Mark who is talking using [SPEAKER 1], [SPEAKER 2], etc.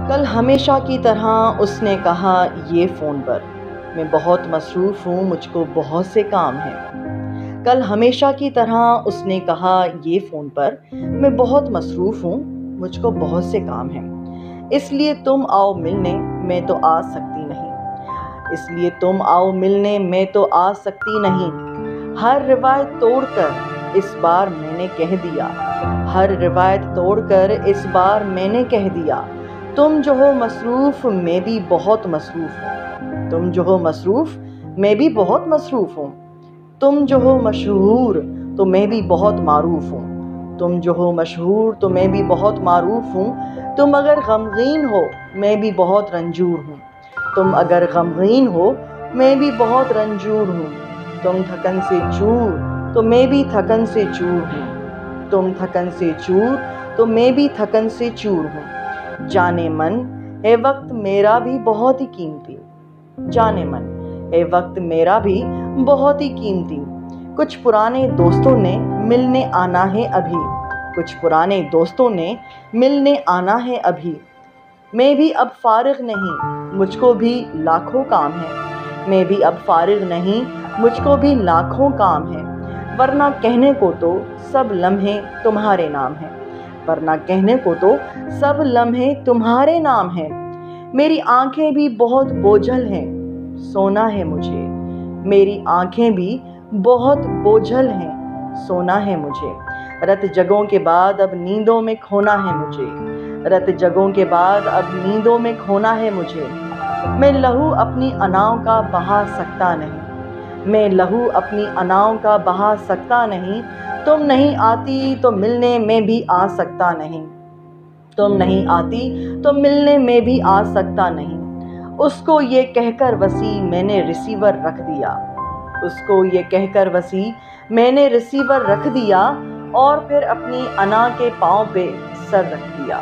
[SPEAKER 1] کل ہمیشہ کی طرح اس نے کہا یہ فون پر، میں بہت مصروف ہوں، مجھ کو بہت سے کام ہیں۔ کل ہمیشہ کی طرح اس نے کہا یہ فون پر، میں بہت مصروف ہوں، مجھ کو بہت سے کام ہیں۔ اس لیے تم آؤ ملنے، میں تو آ سکتی نہیں۔ اس لیے تم آؤ ملنے، میں تو آ سکتی نہیں۔ ہر روایت توڑ کر اس بار میں نے کہہ دیا، ہر روایت توڑ کر اس بار میں نے کہہ دیا، تم جو ہو مصروف میں بھی بہت مصروف ہوں۔ تم جو ہو مصروف میں بھی بہت مصروف ہوں۔ تم جو ہو مشہور تو میں بھی بہت معروف ہوں۔ تم جو ہو مشہور تو میں بھی بہت معروف ہوں۔ تم اگر غمگین ہو میں بھی بہت رنجور ہوں۔ تم اگر غمگین ہو میں بھی بہت رنجور ہوں۔ تم تھکن سے چور تو میں بھی تھکن سے چور ہوں۔ تم تھکن سے چور تو میں بھی تھکن سے چور ہوں۔ جانے من ہے وقت میرا بھی بہت ہی قیمتی، جانے من ہے وقت میرا بھی بہت ہی قیمتی۔ کچھ پرانے دوستوں نے ملنے آنا ہے ابھی، کچھ پرانے دوستوں نے ملنے آنا ہے ابھی۔ میں بھی اب فارغ نہیں، مجھ کو بھی لاکھوں کام ہیں۔ میں بھی اب فارغ نہیں، مجھ کو بھی لاکھوں کام ہیں۔ ورنہ کہنے کو تو سب لمحے تمہارے نام ہیں، ورنہ کہنے کو تو سب لمحے تمہارے نام ہیں۔ میری آنکھیں بھی بہت بوجھل ہیں، سونا ہے مجھے۔ میری آنکھیں بھی بہت بوجھل ہیں، سونا ہے مجھے۔ رت جگوں کے بعد اب نیندوں میں کھونا ہے مجھے، رت جگوں کے بعد اب نیندوں میں کھونا ہے مجھے۔ میں لہو اپنی اناؤں کا بہا سکتا نہیں، میں لہو اپنی اناؤں کا بہا سکتا نہیں۔ تم نہیں آتی تو ملنے میں بھی آ سکتا نہیں، تم نہیں آتی تو ملنے میں بھی آ سکتا نہیں۔ اس کو یہ کہہ کر وسیع میں نے ریسیور رکھ دیا، اس کو یہ کہہ کر وسیع میں نے ریسیور رکھ دیا، اور پھر اپنی انا کے پاؤں پہ سر رکھ دیا۔